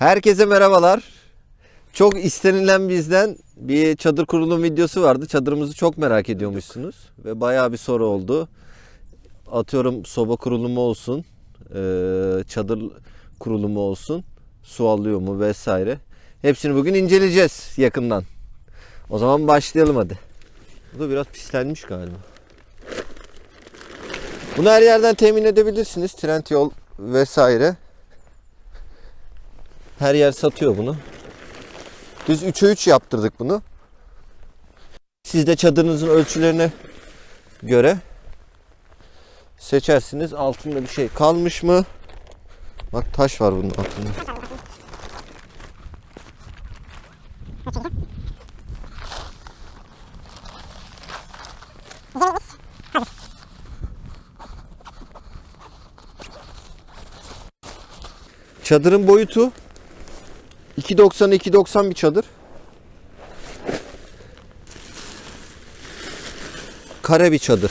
Herkese merhabalar. Çok istenilen bizden bir çadır kurulum videosu vardı. Çadırımızı çok merak ediyormuşsunuz. Ve bayağı bir soru oldu. Atıyorum soba kurulumu olsun, çadır kurulumu olsun, su alıyor mu vesaire. Hepsini bugün inceleyeceğiz yakından. O zaman başlayalım hadi. Bu da biraz pislenmiş galiba. Bunu her yerden temin edebilirsiniz. Trendyol vesaire. Her yer satıyor bunu. Biz 3'e 3 yaptırdık bunu. Siz de çadırınızın ölçülerine göre seçersiniz. Altında bir şey kalmış mı? Bak taş var bunun altında. Çadırın boyutu 2.90'a 2.90 bir çadır. Kare bir çadır.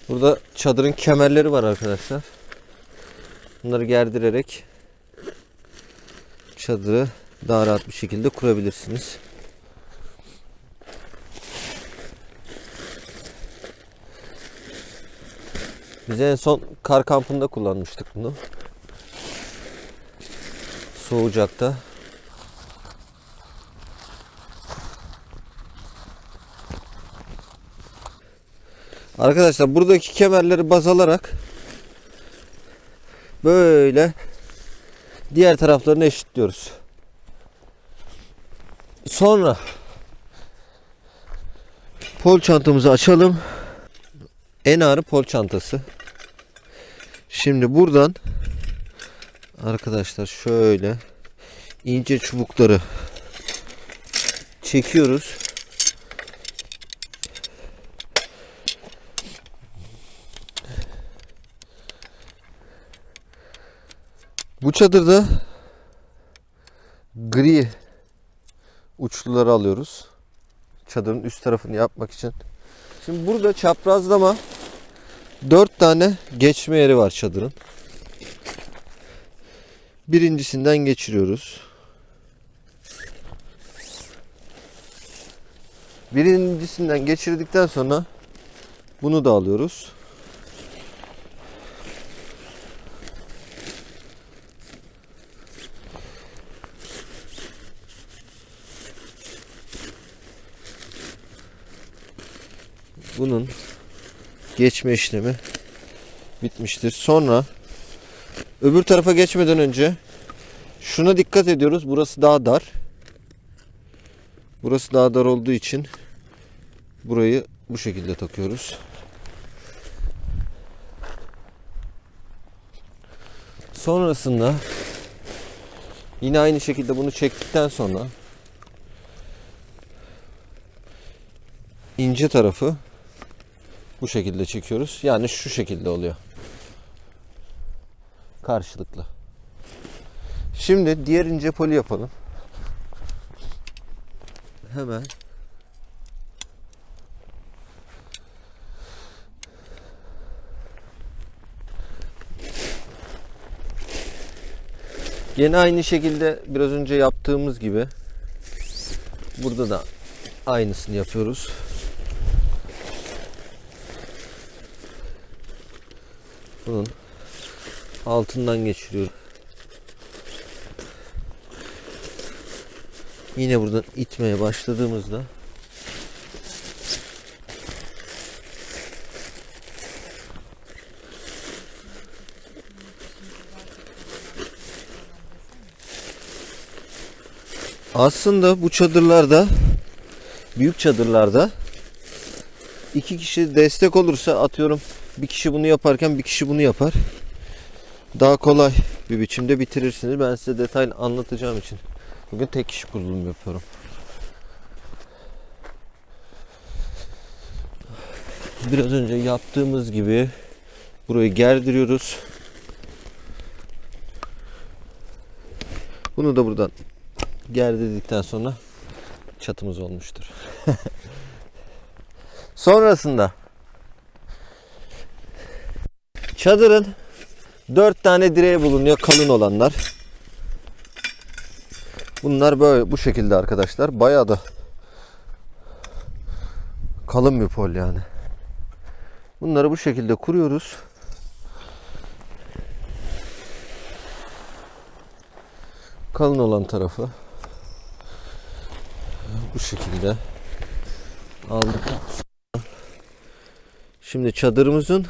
Burada çadırın kemerleri var arkadaşlar. Bunları gerdirerek çadırı daha rahat bir şekilde kurabilirsiniz. Biz en son kar kampında kullanmıştık bunu. Soğucak'ta. Arkadaşlar buradaki kemerleri baz alarak böyle diğer taraflarını eşitliyoruz. Sonra pol çantamızı açalım. En ağırı pol çantası. Şimdi buradan arkadaşlar şöyle ince çubukları çekiyoruz. Bu çadırda gri uçluları alıyoruz. Çadırın üst tarafını yapmak için. Şimdi burada çaprazlama 4 tane geçme yeri var çadırın. Birincisinden geçiriyoruz. Birincisinden geçirdikten sonra bunu da alıyoruz. Bunun geçme işlemi bitmiştir. Sonra öbür tarafa geçmeden önce şuna dikkat ediyoruz. Burası daha dar. Burası daha dar olduğu için burayı bu şekilde takıyoruz. Sonrasında yine aynı şekilde bunu çektikten sonra ince tarafı bu şekilde çekiyoruz. Yani şu şekilde oluyor. Karşılıklı. Şimdi diğer ince poli yapalım. Hemen. Yine aynı şekilde biraz önce yaptığımız gibi burada da aynısını yapıyoruz. Bunun altından geçiriyoruz. Yine buradan itmeye başladığımızda aslında bu çadırlarda, büyük çadırlarda 2 kişi destek olursa, atıyorum bir kişi bunu yaparken bir kişi bunu yapar. Daha kolay bir biçimde bitirirsiniz. Ben size detaylı anlatacağım için bugün tek kişi kurulum yapıyorum. Biraz önce yaptığımız gibi burayı gerdiriyoruz. Bunu da buradan gerdirdikten sonra çatımız olmuştur. Sonrasında çadırın 4 tane direği bulunuyor, kalın olanlar. Bunlar böyle bu şekilde arkadaşlar. Bayağı da kalın bir pol yani. Bunları bu şekilde kuruyoruz. Kalın olan tarafı bu şekilde aldık. Şimdi çadırımızın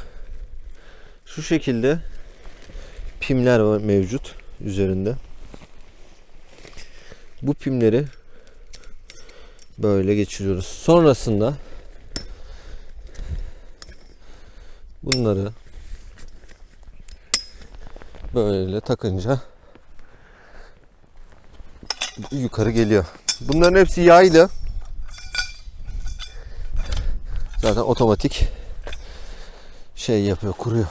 şu şekilde pimler mevcut üzerinde. Bu pimleri böyle geçiriyoruz. Sonrasında bunları böyle takınca yukarı geliyor. Bunların hepsi yaylı. Zaten otomatik şey yapıyor, kuruyor.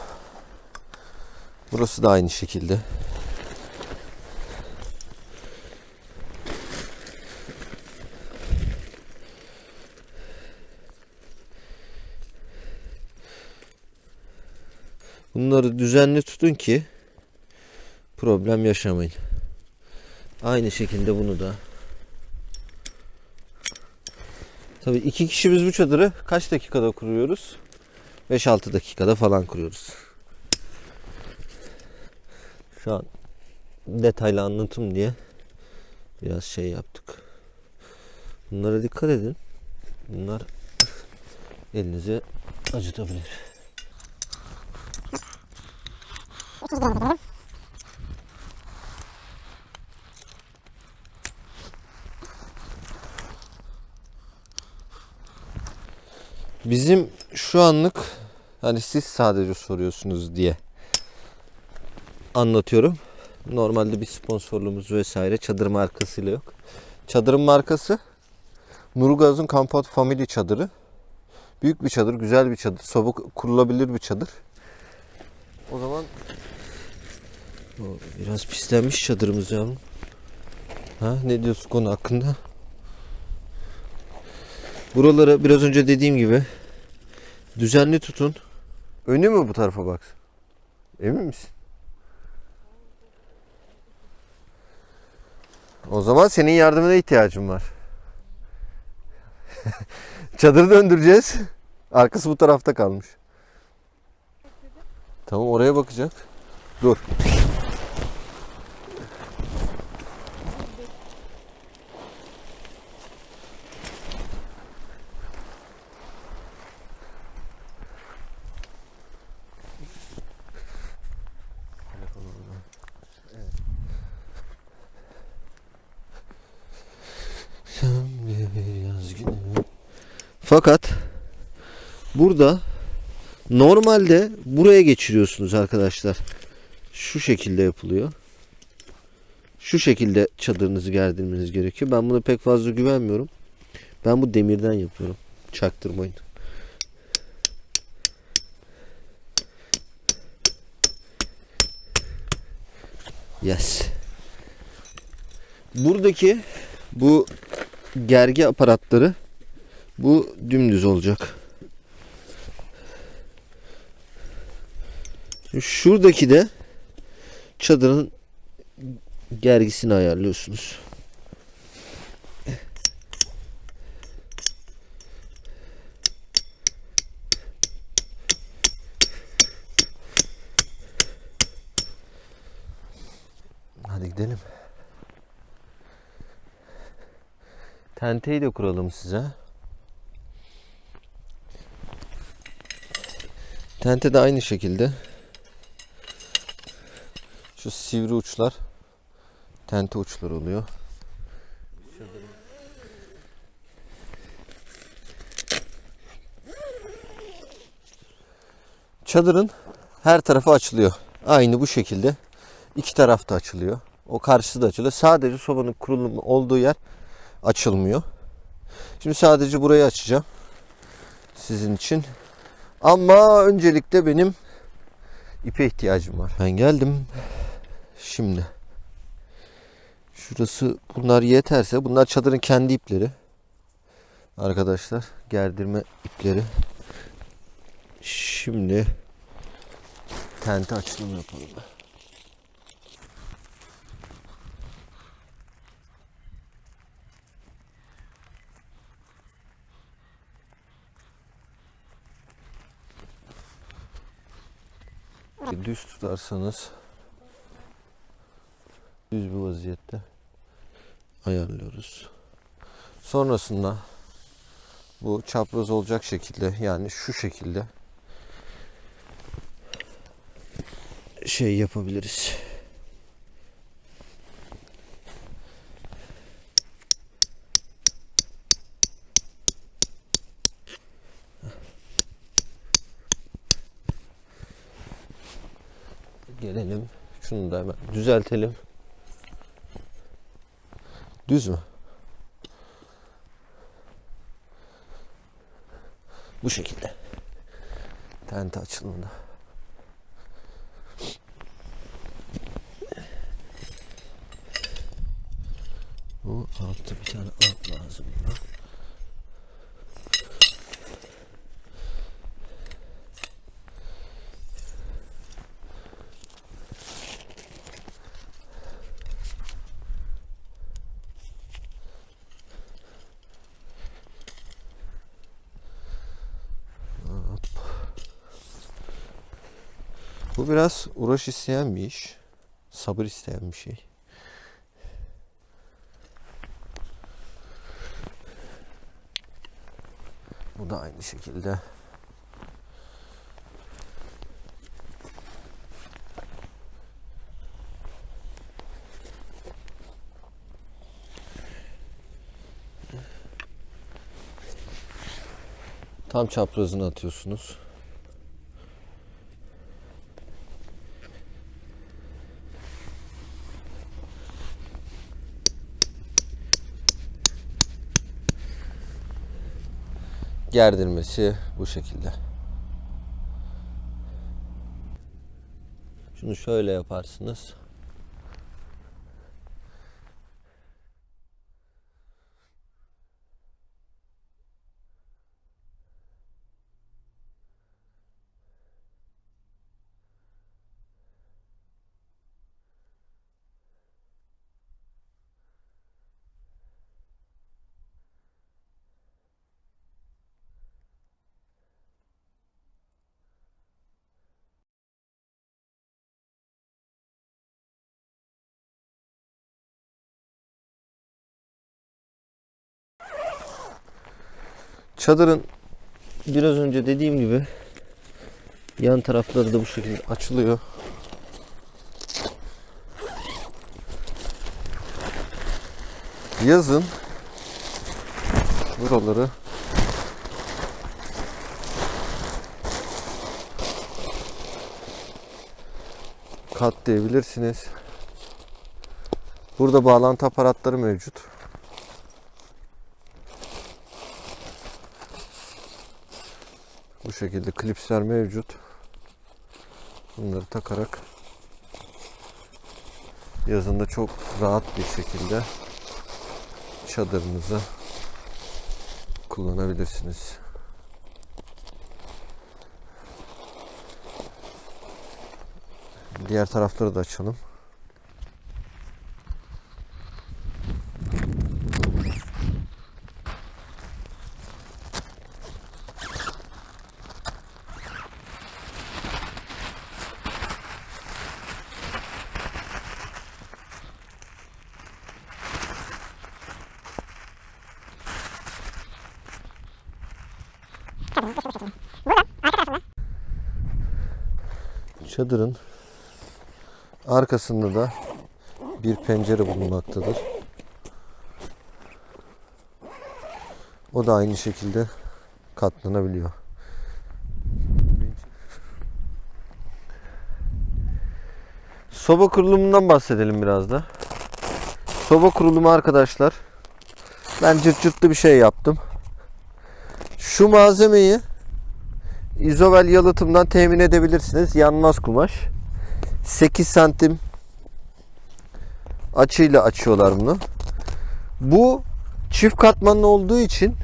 Burası da aynı şekilde. Bunları düzenli tutun ki problem yaşamayın. Aynı şekilde bunu da. Tabii 2 kişi biz bu çadırı kaç dakikada kuruyoruz? 5-6 dakikada falan kuruyoruz. Şu an detaylı anlatım diye biraz şey yaptık. Bunlara dikkat edin. Bunlar elinizi acıtabilir. Bizim şu anlık hani siz sadece soruyorsunuz diye anlatıyorum. Normalde bir sponsorluğumuz vesaire çadır markasıyla yok. Çadırın markası Nurgaz'ın Comfort Family çadırı. Büyük bir çadır, güzel bir çadır, soba kurulabilir bir çadır. O zaman biraz pislenmiş çadırımız ya. Ha, ne diyorsun konu hakkında? Buraları biraz önce dediğim gibi düzenli tutun. Önü mü bu tarafa bak? Emin misin? O zaman senin yardımına ihtiyacım var. Çadırı döndüreceğiz. Arkası bu tarafta kalmış. Tamam, oraya bakacak. Dur. Fakat burada normalde buraya geçiriyorsunuz arkadaşlar. Şu şekilde yapılıyor. Şu şekilde çadırınızı gerdirmeniz gerekiyor. Ben buna pek fazla güvenmiyorum. Ben bu demirden yapıyorum. Çaktırmayın. Yes. Buradaki bu gergi aparatları bu dümdüz olacak. Şuradaki de çadırın gergisini ayarlıyorsunuz. Hadi gidelim. Tenteyi de kuralım size. Tente de aynı şekilde. Şu sivri uçlar tente uçları oluyor. Çadırın her tarafı açılıyor. Aynı bu şekilde. İki tarafta açılıyor. O karşısı da açılıyor. Sadece sobanın kurulumu olduğu yer açılmıyor. Şimdi sadece burayı açacağım. Sizin için. Ama öncelikle benim ipe ihtiyacım var. Ben geldim. Şimdi şurası, bunlar yeterse, bunlar çadırın kendi ipleri. Arkadaşlar, gerdirme ipleri. Şimdi tente açılımı yapalım. Düz tutarsanız düz bir vaziyette ayarlıyoruz. Sonrasında bu çapraz olacak şekilde, yani şu şekilde şey yapabiliriz. Gelelim. Şunu da hemen düzeltelim. Düz mü? Bu şekilde. Tente açılımında. Bu altta bir tane alt lazım buna. Bu biraz uğraş isteyen bir iş. Sabır isteyen bir şey. Bu da aynı şekilde. Tam çaprazını atıyorsunuz. Gerdirmesi bu şekilde. Şunu şöyle yaparsınız. Çadırın biraz önce dediğim gibi yan tarafları da bu şekilde açılıyor. Yazın buraları katlayabilirsiniz. Burada bağlantı aparatları mevcut. Bu şekilde klipsler mevcut. Bunları takarak yazında çok rahat bir şekilde çadırınızı kullanabilirsiniz. Diğer tarafları da açalım. Çadırın arkasında da bir pencere bulunmaktadır. O da aynı şekilde katlanabiliyor. Soba kurulumundan bahsedelim biraz da. Soba kurulumu arkadaşlar, ben cırt cırtlı bir şey yaptım. Şu malzemeyi İzovel yalıtımdan temin edebilirsiniz. Yanmaz kumaş. 8 santim açıyla açıyorlar bunu. Bu çift katmanlı olduğu için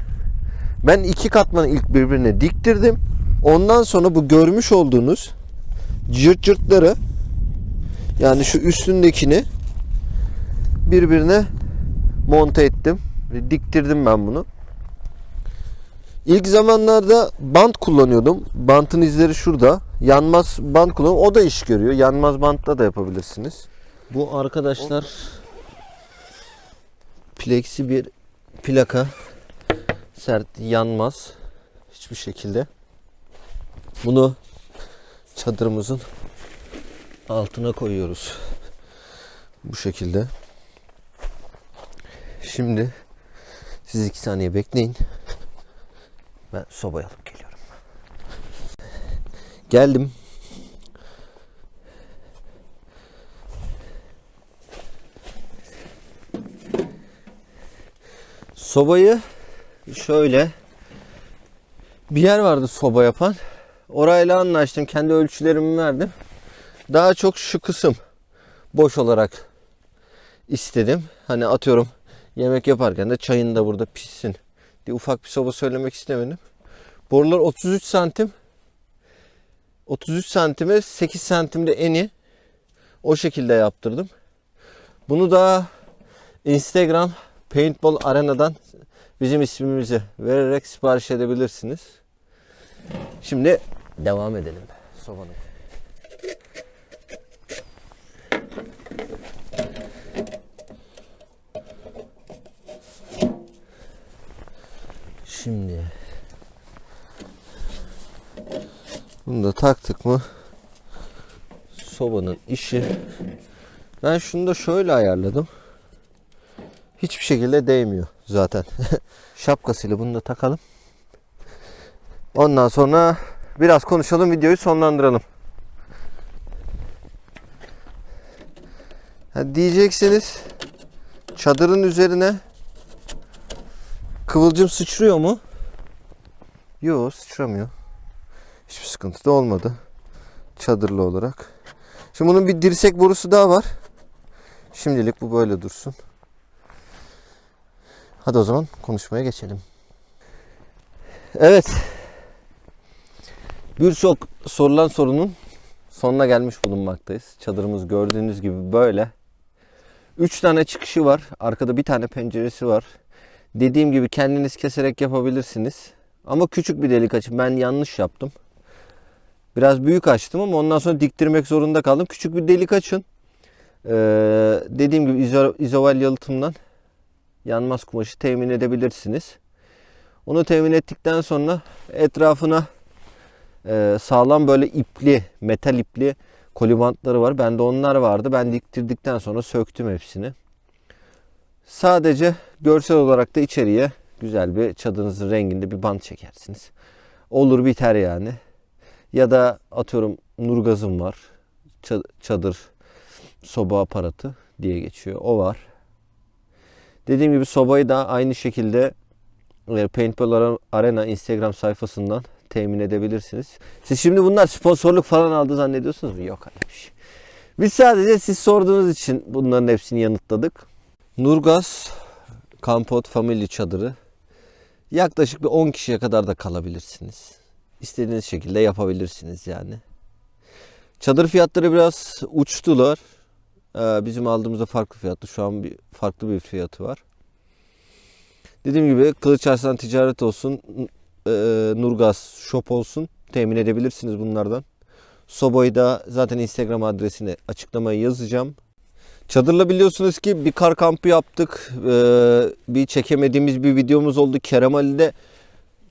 ben 2 katmanı ilk birbirine diktirdim. Ondan sonra bu görmüş olduğunuz cırt cırtları, yani şu üstündekini birbirine monte ettim. Diktirdim ben bunu. İlk zamanlarda bant kullanıyordum. Bantın izleri şurada. Yanmaz bant kullanıyorum. O da iş görüyor. Yanmaz bantla da yapabilirsiniz. Bu arkadaşlar plexi bir plaka. Sert, yanmaz hiçbir şekilde. Bunu çadırımızın altına koyuyoruz. Bu şekilde. Şimdi siz 2 saniye bekleyin. Ben sobayı alıp geliyorum. Geldim. Sobayı şöyle, bir yer vardı soba yapan. Orayla anlaştım. Kendi ölçülerimi verdim. Daha çok şu kısım boş olarak istedim. Hani atıyorum yemek yaparken de çayın da burada pişsin diye ufak bir soba söylemek istemedim. Borular 33 santim. 33 santime 8 santimde eni. O şekilde yaptırdım. Bunu da Instagram Paintball Arena'dan bizim ismimizi vererek sipariş edebilirsiniz. Şimdi devam edelim sobanın. Şimdi bunu da taktık mı sobanın işi. Ben şunu da şöyle ayarladım. Hiçbir şekilde değmiyor zaten. Şapkasıyla bunu da takalım. Ondan sonra biraz konuşalım, videoyu sonlandıralım. Diyeceksiniz, çadırın üzerine kıvılcım sıçrıyor mu? Yok, sıçramıyor. Hiçbir sıkıntı da olmadı çadırlı olarak. Şimdi bunun bir dirsek borusu daha var. Şimdilik bu böyle dursun. Hadi o zaman konuşmaya geçelim. Evet. Birçok sorulan sorunun sonuna gelmiş bulunmaktayız. Çadırımız gördüğünüz gibi böyle. 3 tane çıkışı var. Arkada bir tane penceresi var. Dediğim gibi kendiniz keserek yapabilirsiniz. Ama küçük bir delik açın. Ben yanlış yaptım. Biraz büyük açtım ama ondan sonra diktirmek zorunda kaldım. Küçük bir delik açın. Dediğim gibi izovel yalıtımdan yanmaz kumaşı temin edebilirsiniz. Onu temin ettikten sonra etrafına sağlam böyle ipli, metal ipli koli bantları var. Bende onlar vardı. Ben diktirdikten sonra söktüm hepsini. Sadece görsel olarak da içeriye güzel bir çadırınızın renginde bir bant çekersiniz. Olur biter yani. Ya da atıyorum nurgazım var. Çadır soba aparatı diye geçiyor. O var. Dediğim gibi sobayı da aynı şekilde Paintball Arena Instagram sayfasından temin edebilirsiniz. Siz şimdi bunlar sponsorluk falan aldı zannediyorsunuz mu? Yok öyle bir şey. Biz sadece siz sorduğunuz için bunların hepsini yanıtladık. Nurgaz Kampot Family çadırı. Yaklaşık bir 10 kişiye kadar da kalabilirsiniz. İstediğiniz şekilde yapabilirsiniz yani. Çadır fiyatları biraz uçtular. Bizim aldığımızda farklı fiyatlı. Şu an farklı bir fiyatı var. Dediğim gibi Kılıç Arslan Ticaret olsun, Nurgaz Shop olsun temin edebilirsiniz bunlardan. Sobayı da zaten Instagram adresine açıklamaya yazacağım. Çadırla biliyorsunuz ki bir kar kampı yaptık. Bir çekemediğimiz bir videomuz oldu. Keremali'de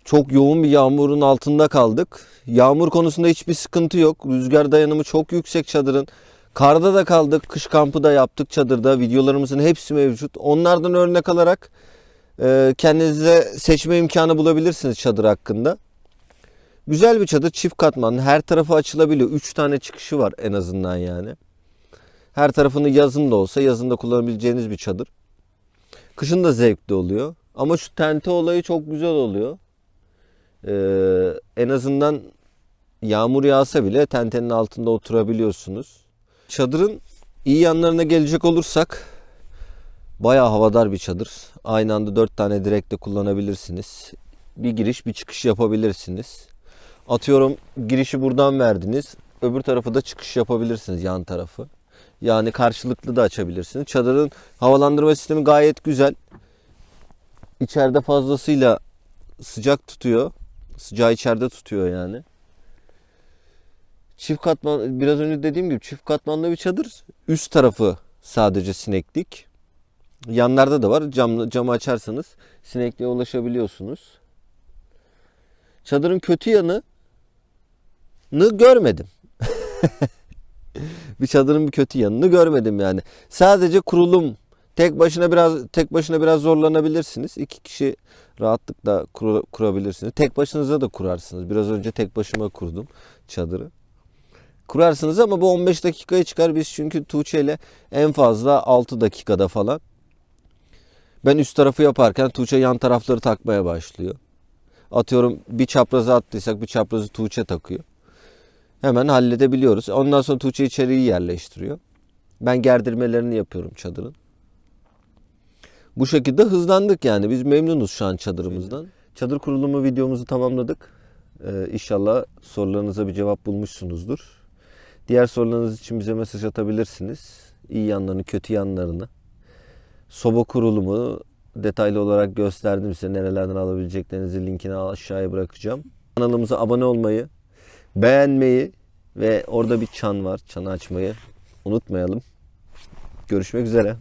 çok yoğun bir yağmurun altında kaldık. Yağmur konusunda hiçbir sıkıntı yok. Rüzgar dayanımı çok yüksek çadırın. Karda da kaldık. Kış kampı da yaptık çadırda. Videolarımızın hepsi mevcut. Onlardan örnek alarak kendinize seçme imkanı bulabilirsiniz çadır hakkında. Güzel bir çadır, çift katmanlı, her tarafı açılabiliyor. 3 tane çıkışı var en azından yani. Her tarafını yazın da olsa yazın da kullanabileceğiniz bir çadır. Kışın da zevkli oluyor. Ama şu tente olayı çok güzel oluyor. En azından Yağmur yağsa bile tentenin altında oturabiliyorsunuz. Çadırın iyi yanlarına gelecek olursak bayağı havadar bir çadır. Aynı anda 4 tane direk de kullanabilirsiniz. Bir giriş bir çıkış yapabilirsiniz. Atıyorum girişi buradan verdiniz. Öbür tarafı da çıkış yapabilirsiniz, yan tarafı. Yani karşılıklı da açabilirsiniz. Çadırın havalandırma sistemi gayet güzel. İçeride fazlasıyla sıcak tutuyor. Sıcağı içeride tutuyor yani. Çift katman, biraz önce dediğim gibi çift katmanlı bir çadır. Üst tarafı sadece sineklik. Yanlarda da var. Camı açarsanız sinekliğe ulaşabiliyorsunuz. Çadırın kötü yanını görmedim. Bir çadırın bir kötü yanını görmedim yani. Sadece kurulum tek başına biraz zorlanabilirsiniz. 2 kişi rahatlıkla kurabilirsiniz. Tek başınıza da kurarsınız. Biraz önce tek başıma kurdum çadırı. Kurarsınız ama bu 15 dakikaya çıkar. Biz çünkü Tuğçe ile en fazla 6 dakikada falan. Ben üst tarafı yaparken Tuğçe yan tarafları takmaya başlıyor. Atıyorum bir çaprazı attıysak bir çaprazı Tuğçe takıyor. Hemen halledebiliyoruz. Ondan sonra Tuğçe içeriği yerleştiriyor. Ben gerdirmelerini yapıyorum çadırın. Bu şekilde hızlandık yani. Biz memnunuz şu an çadırımızdan. Çadır kurulumu videomuzu tamamladık. İnşallah sorularınıza bir cevap bulmuşsunuzdur. Diğer sorularınız için bize mesaj atabilirsiniz. İyi yanlarını, kötü yanlarını. Soba kurulumu detaylı olarak gösterdim size. Nerelerden alabileceklerinizi linkini aşağıya bırakacağım. Kanalımıza abone olmayı, beğenmeyi ve orada bir çan var. Çanı açmayı unutmayalım. Görüşmek üzere.